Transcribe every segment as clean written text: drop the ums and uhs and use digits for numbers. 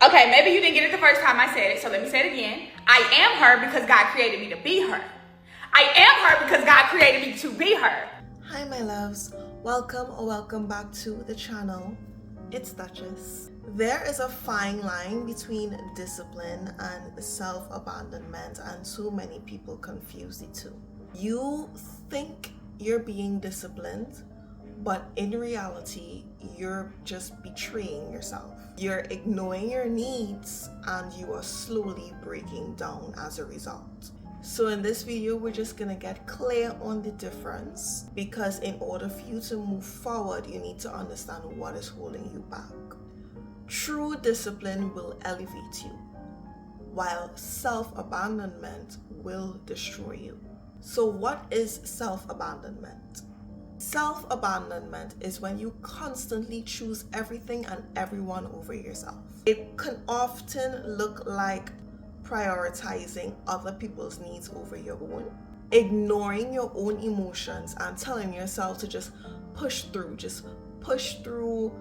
Okay, maybe you didn't get it the first time I said it, so let me say it again. I am her because God created me to be her. I am her because God created me to be her. Hi my loves, welcome back to the channel. It's Duchess. There is a fine line between discipline and self-abandonment, and so many people confuse the two. You think you're being disciplined, but in reality, you're just betraying yourself. You're ignoring your needs and you are slowly breaking down as a result. So in this video, we're just gonna get clear on the difference, because in order for you to move forward, you need to understand what is holding you back. True discipline will elevate you, while self-abandonment will destroy you. So what is self-abandonment? Self-abandonment is when you constantly choose everything and everyone over yourself. It can often look like prioritizing other people's needs over your own, ignoring your own emotions and telling yourself to just push through,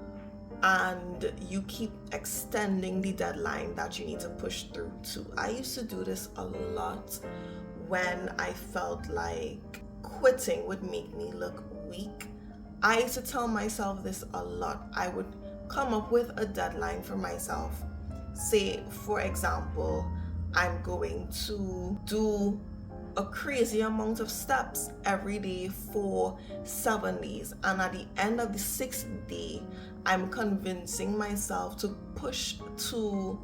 and you keep extending the deadline that you need to push through to. I used to do this a lot when I felt like quitting would make me look weak. I used to tell myself this a lot. I would come up with a deadline for myself. Say, for example, I'm going to do a crazy amount of steps every day for 7 days, and at the end of the 6th day, I'm convincing myself to push to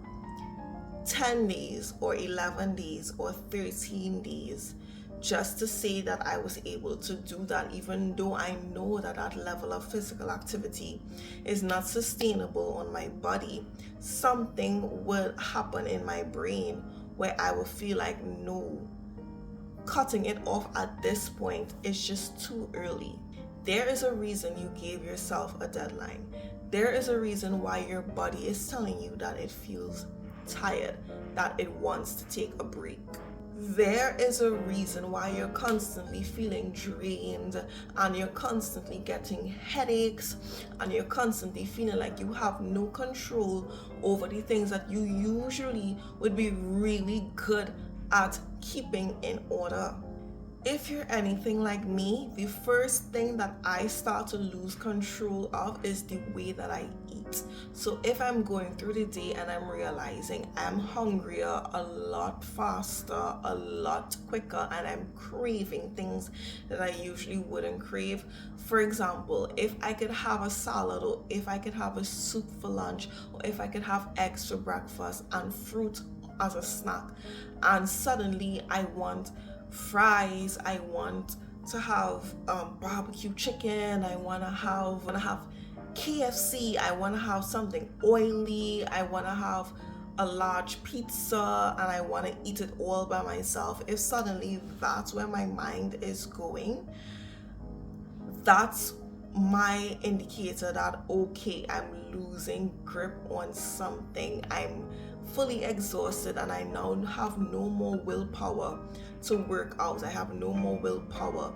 10 days or 11 days or 13 days, just to say that I was able to do that, even though I know that that level of physical activity is not sustainable on my body. Something will happen in my brain where I will feel like, no, cutting it off at this point is just too early. There is a reason you gave yourself a deadline. There is a reason why your body is telling you that it feels tired, that it wants to take a break. There is a reason why you're constantly feeling drained, and you're constantly getting headaches, and you're constantly feeling like you have no control over the things that you usually would be really good at keeping in order. If you're anything like me, the first thing that I start to lose control of is the way that I eat. So if I'm going through the day and I'm realizing I'm hungrier a lot faster, a lot quicker, and I'm craving things that I usually wouldn't crave. For example, if I could have a salad, or if I could have a soup for lunch, or if I could have eggs for breakfast and fruit as a snack, and suddenly I want fries, I want to have barbecue chicken, I want to have KFC, I want to have something oily, I want to have a large pizza, and I want to eat it all by myself. If suddenly that's where my mind is going, that's my indicator that, okay, I'm losing grip on something. I'm fully exhausted and I now have no more willpower to work out. I have no more willpower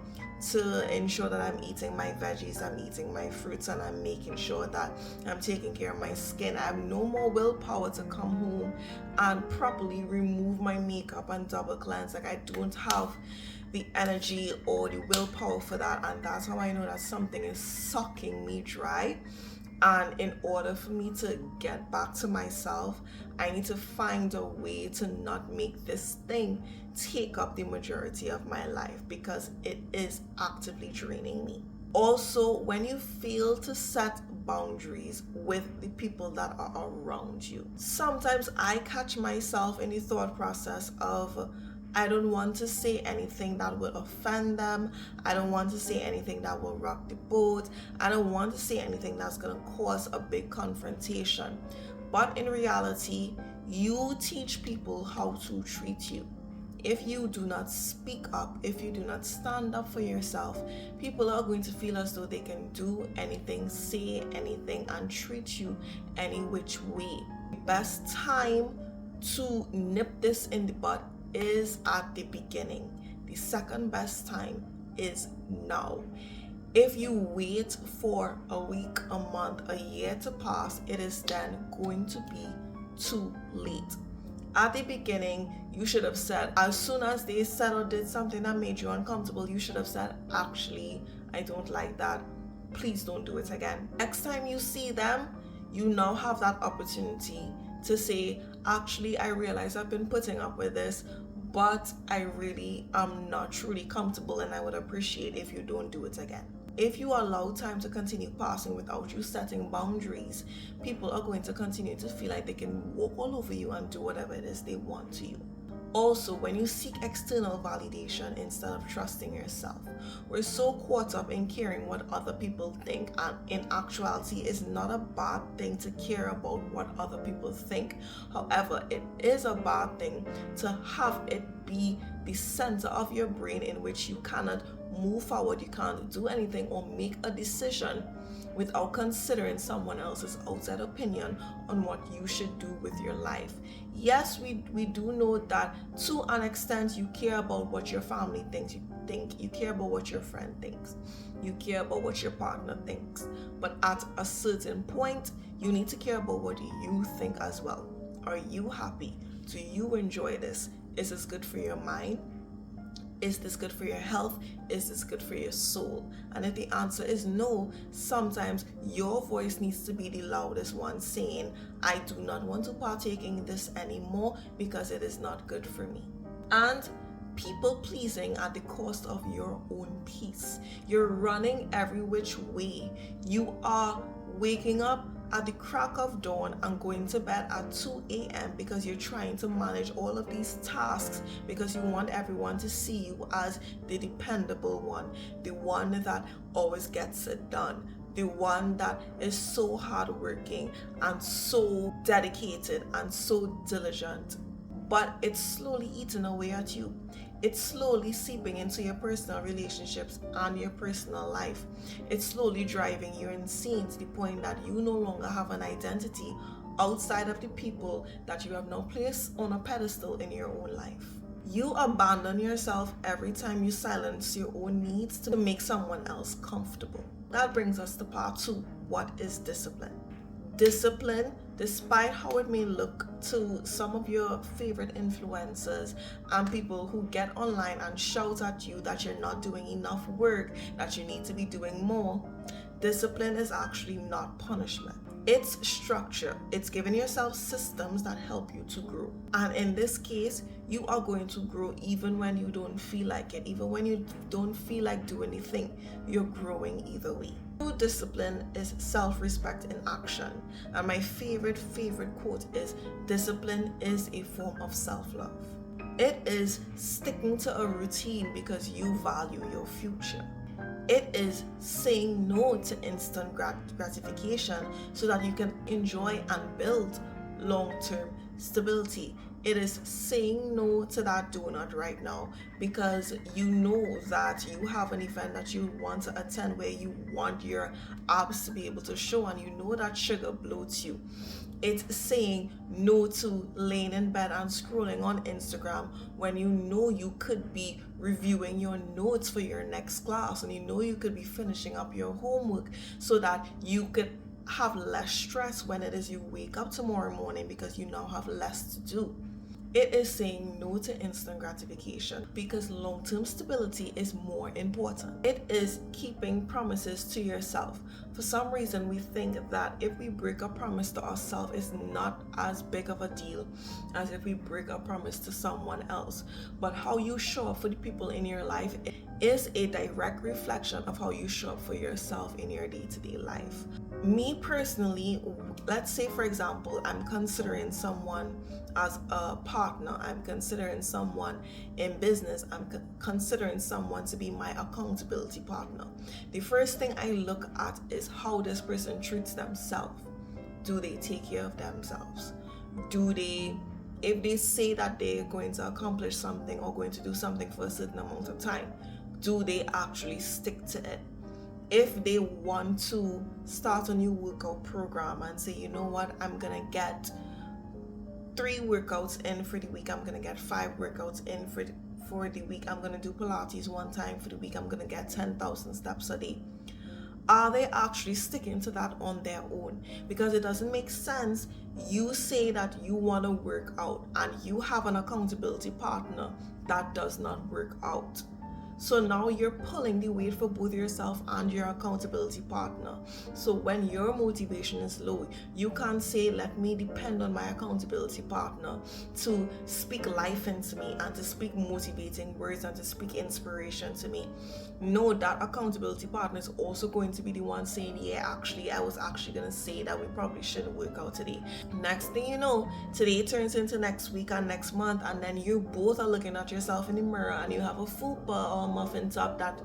to ensure that I'm eating my veggies, I'm eating my fruits, and I'm making sure that I'm taking care of my skin. I have no more willpower to come home and properly remove my makeup and double cleanse. Like, I don't have the energy or the willpower for that, and that's how I know that something is sucking me dry. And in order for me to get back to myself, I need to find a way to not make this thing take up the majority of my life, because it is actively draining me. Also, when you fail to set boundaries with the people that are around you, sometimes I catch myself in the thought process of, I don't want to say anything that will offend them. I don't want to say anything that will rock the boat. I don't want to say anything that's going to cause a big confrontation. But in reality, you teach people how to treat you. If you do not speak up, if you do not stand up for yourself, people are going to feel as though they can do anything, say anything, and treat you any which way. The best time to nip this in the bud is at the beginning. The second best time is now. If you wait for a week, a month, a year to pass, it is then going to be too late. At the beginning, you should have said, as soon as they said or did something that made you uncomfortable, you should have said, actually, I don't like that. Please don't do it again. Next time you see them, you now have that opportunity to say, actually, I realize I've been putting up with this, but I really am not truly comfortable and I would appreciate if you don't do it again. If you allow time to continue passing without you setting boundaries, people are going to continue to feel like they can walk all over you and do whatever it is they want to you. Also, when you seek external validation instead of trusting yourself, we're so caught up in caring what other people think, and in actuality, it's not a bad thing to care about what other people think. However, it is a bad thing to have it be the center of your brain in which you cannot move forward, you can't do anything or make a decision without considering someone else's outside opinion on what you should do with your life. Yes, we do know that to an extent you care about what your family thinks, you care about what your friend thinks, you care about what your partner thinks, but at a certain point you need to care about what you think as well. Are you happy? Do you enjoy this? Is this good for your mind? Is this good for your health? Is this good for your soul? And if the answer is no, sometimes your voice needs to be the loudest one saying, I do not want to partake in this anymore because it is not good for me. And people pleasing at the cost of your own peace. You're running every which way. You are waking up at the crack of dawn and going to bed at 2 a.m. because you're trying to manage all of these tasks because you want everyone to see you as the dependable one, the one that always gets it done, the one that is so hardworking and so dedicated and so diligent. But it's slowly eating away at you. It's slowly seeping into your personal relationships and your personal life. It's slowly driving you insane to the point that you no longer have an identity outside of the people that you have now placed on a pedestal in your own life. You abandon yourself every time you silence your own needs to make someone else comfortable. That brings us to part 2. What is discipline? Discipline, despite how it may look to some of your favorite influencers and people who get online and shout at you that you're not doing enough work, that you need to be doing more, discipline is actually not punishment. It's structure. It's giving yourself systems that help you to grow. And in this case, you are going to grow even when you don't feel like it. Even when you don't feel like doing anything, you're growing either way. True discipline is self-respect in action. And my favorite quote is, discipline is a form of self-love. It is sticking to a routine because you value your future. It is saying no to instant gratification so that you can enjoy and build long-term stability. It is saying no to that donut right now because you know that you have an event that you want to attend where you want your abs to be able to show, and you know that sugar bloats you. It's saying no to laying in bed and scrolling on Instagram when you know you could be reviewing your notes for your next class, and you know you could be finishing up your homework so that you could have less stress when it is you wake up tomorrow morning because you now have less to do. It is saying no to instant gratification because long-term stability is more important. It is keeping promises to yourself. For some reason, we think that if we break a promise to ourselves, it's not as big of a deal as if we break a promise to someone else. But how you show up for the people in your life is a direct reflection of how you show up for yourself in your day-to-day life. Me personally, let's say for example, I'm considering someone as a partner, I'm considering someone in business, I'm considering someone to be my accountability partner. The first thing I look at is how this person treats themselves. Do they take care of themselves? If they say that they're going to accomplish something or going to do something for a certain amount of time, do they actually stick to it? If they want to start a new workout program and say, you know what, I'm gonna get 3 workouts in for the week, I'm gonna get 5 workouts in for the week, I'm gonna do Pilates 1 time for the week, I'm gonna get 10,000 steps a day. Are they actually sticking to that on their own? Because it doesn't make sense. You say that you want to work out and you have an accountability partner that does not work out. So now you're pulling the weight for both yourself and your accountability partner. So when your motivation is low, you can't say, let me depend on my accountability partner to speak life into me and to speak motivating words and to speak inspiration to me. No, that accountability partner is also going to be the one saying, yeah, actually, I was actually going to say that we probably shouldn't work out today. Next thing you know, today turns into next week and next month, and then you both are looking at yourself in the mirror and you have a fupa or a muffin top that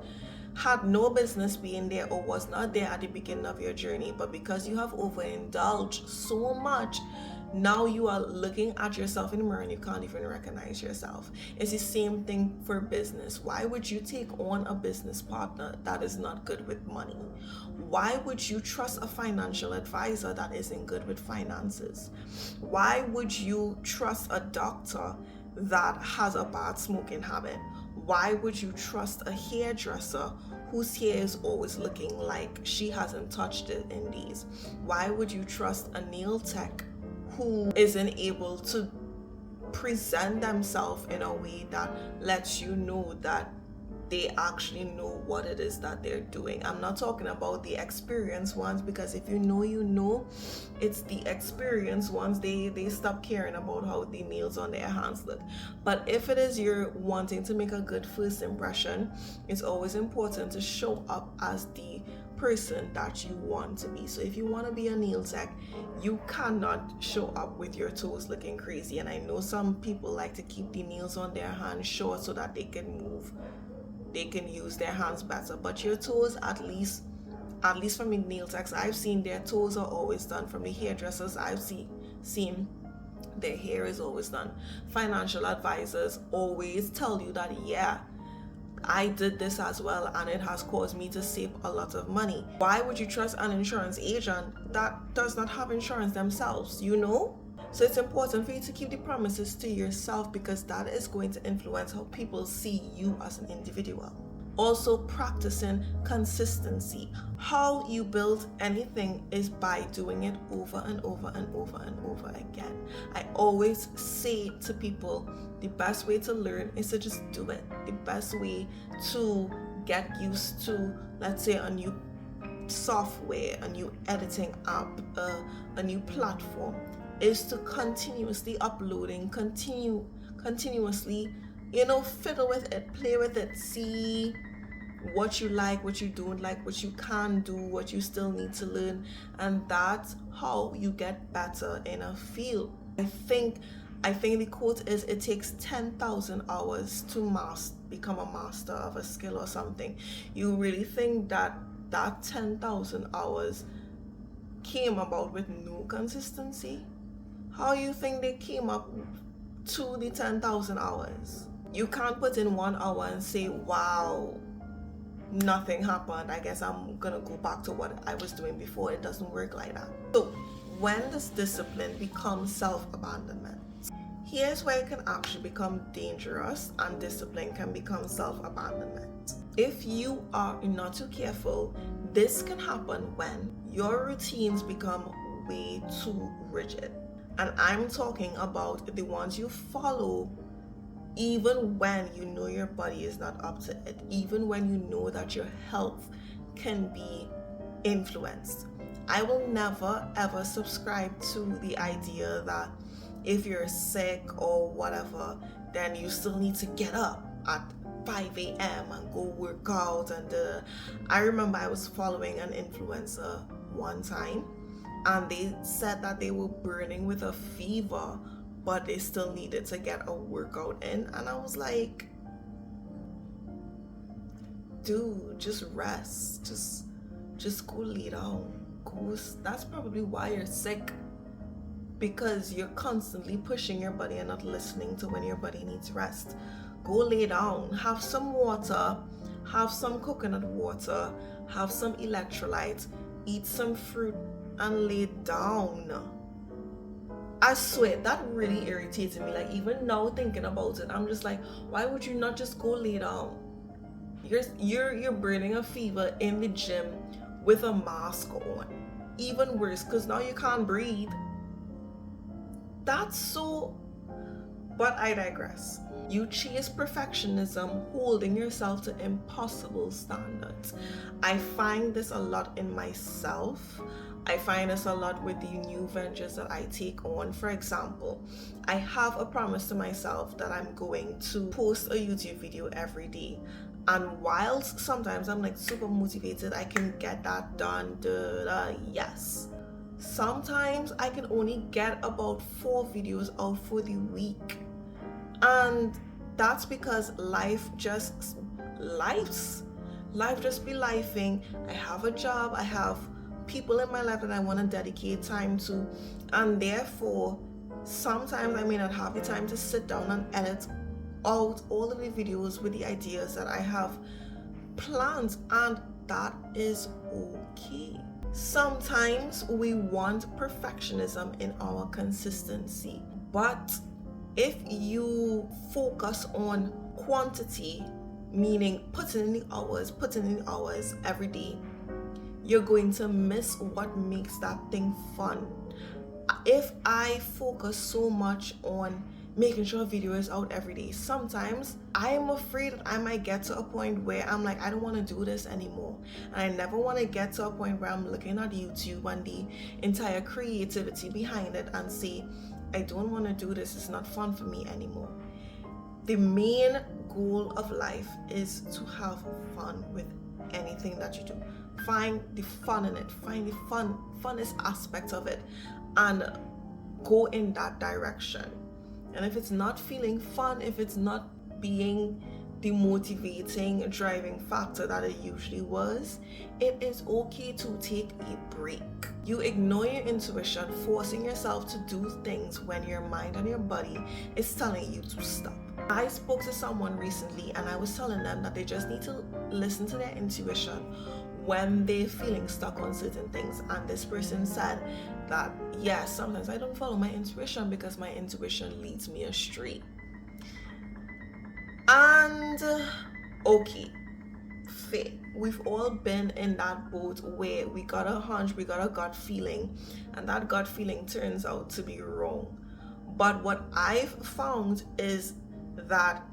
had no business being there or was not there at the beginning of your journey, but because you have overindulged so much, now you are looking at yourself in the mirror and you can't even recognize yourself. It's the same thing for business. Why would you take on a business partner that is not good with money? Why would you trust a financial advisor that isn't good with finances? Why would you trust a doctor that has a bad smoking habit? Why would you trust a hairdresser whose hair is always looking like she hasn't touched it in days? Why would you trust a nail tech who isn't able to present themselves in a way that lets you know that they actually know what it is that they're doing? I'm not talking about the experienced ones, because if you know, it's the experienced ones, they stop caring about how the nails on their hands look. But if it is you're wanting to make a good first impression, it's always important to show up as the person that you want to be. So if you want to be a nail tech, you cannot show up with your toes looking crazy. And I know some people like to keep the nails on their hands short so that they can move, they can use their hands better. But your toes, at least from the nail techs I've seen, their toes are always done. From the hairdressers I've seen, their hair is always done. Financial advisors always tell you that, yeah, I did this as well and it has caused me to save a lot of money. Why would you trust an insurance agent that does not have insurance themselves, So it's important for you to keep the promises to yourself, because that is going to influence how people see you as an individual. Also, practicing consistency. How you build anything is by doing it over and over and over and over again. I always say to people, the best way to learn is to just do it. The best way to get used to, let's say, a new software, a new editing app, a new platform, is to continuously uploading, continuously, fiddle with it, play with it, see what you like, what you don't like, what you can do, what you still need to learn, and that's how you get better in a field. I think the quote is, it takes 10,000 hours to become a master of a skill or something. You really think that 10,000 hours came about with no consistency? How you think they came up to the 10,000 hours? You can't put in 1 hour and say, wow, nothing happened, I guess I'm gonna go back to what I was doing before. It doesn't work like that. So when does discipline become self-abandonment? Here's where it can actually become dangerous, and discipline can become self-abandonment. If you are not too careful, this can happen when your routines become way too rigid. And I'm talking about the ones you follow even when you know your body is not up to it, even when you know that your health can be influenced. I will never ever subscribe to the idea that if you're sick or whatever, then you still need to get up at 5 a.m. and go work out. And I remember I was following an influencer one time, and they said that they were burning with a fever, but they still needed to get a workout in. And I was like, dude, just rest, just go lay down. That's probably why you're sick, because you're constantly pushing your body and not listening to when your body needs rest. Go lay down, have some water, have some coconut water, have some electrolytes, eat some fruit and lay down. I swear, that really irritated me. Like, even now thinking about it, I'm just like, why would you not just go lay down? You're burning a fever in the gym with a mask on. Even worse, because now you can't breathe. That's so... But I digress. You chase perfectionism, holding yourself to impossible standards. I find this a lot in myself. I find this a lot with the new ventures that I take on. For example, I have a promise to myself that I'm going to post a YouTube video every day. And whilst sometimes I'm like super motivated, I can get that done, yes. Sometimes I can only get about 4 videos out for the week. And that's because life just be lifing. I have a job, I have people in my life that I want to dedicate time to, and therefore sometimes I may not have the time to sit down and edit out all of the videos with the ideas that I have planned, and that is okay. Sometimes we want perfectionism in our consistency, but if you focus on quantity, meaning putting in the hours every day, you're going to miss what makes that thing fun. If I focus so much on making sure a video is out every day, sometimes I am afraid that I might get to a point where I'm like, I don't want to do this anymore. And I never want to get to a point where I'm looking at YouTube and the entire creativity behind it and say, I don't want to do this, it's not fun for me anymore. The main goal of life is to have fun with anything that you do. Find the fun in it, find the funnest aspect of it, and go in that direction. And if it's not feeling fun, if it's not being the motivating driving factor that it usually was, it is okay to take a break. You ignore your intuition, forcing yourself to do things when your mind and your body is telling you to stop. I spoke to someone recently and I was telling them that they just need to listen to their intuition when they're feeling stuck on certain things. And this person said that, yes, sometimes I don't follow my intuition because my intuition leads me astray. And okay, fair. We've all been in that boat where we got a hunch, we got a gut feeling, and that gut feeling turns out to be wrong. But what I've found is that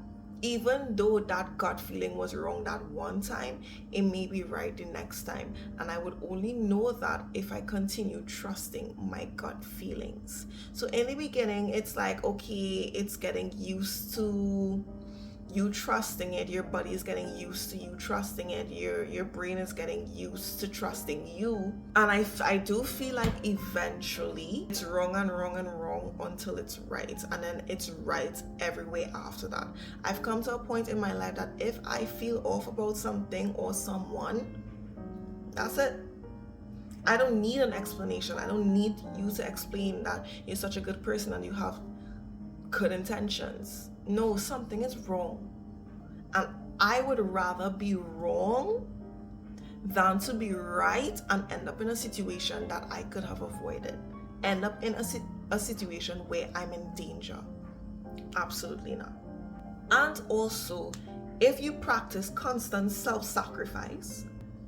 even though that gut feeling was wrong that one time, it may be right the next time. And I would only know that if I continue trusting my gut feelings. So in the beginning, it's like, okay, it's getting used to you trusting it, your body is getting used to you trusting it, your brain is getting used to trusting you. And I do feel like eventually it's wrong and wrong and wrong until it's right, and then it's right every way after that. I've come to a point in my life that if I feel off about something or someone, that's it. I don't need an explanation. I don't need you to explain that you're such a good person and you have good intentions. No, something is wrong. And I would rather be wrong than to be right and end up in a situation that I could have avoided. End up in a situation where I'm in danger. Absolutely not. And also, if you practice constant self-sacrifice,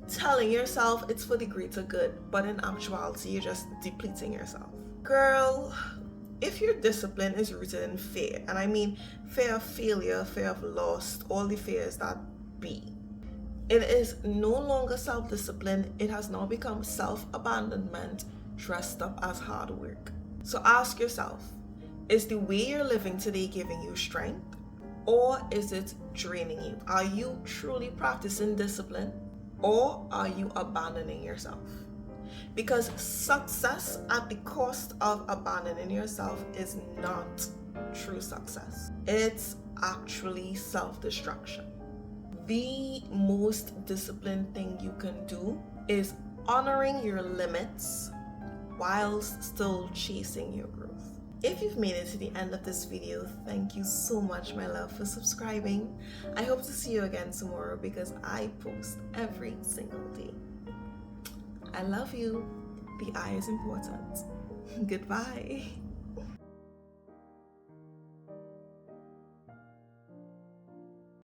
telling yourself it's for the greater good, but in actuality, you're just depleting yourself. Girl, if your discipline is rooted in fear, and I mean fear of failure, fear of loss, all the fears that be, it is no longer self-discipline. It has now become self-abandonment dressed up as hard work. So ask yourself, is the way you're living today giving you strength, or is it draining you? Are you truly practicing discipline, or are you abandoning yourself? Because success at the cost of abandoning yourself is not true success. It's actually self-destruction. The most disciplined thing you can do is honoring your limits whilst still chasing your growth. If you've made it to the end of this video, thank you so much, my love, for subscribing. I hope to see you again tomorrow because I post every single day. I love you. The eye is important. Goodbye.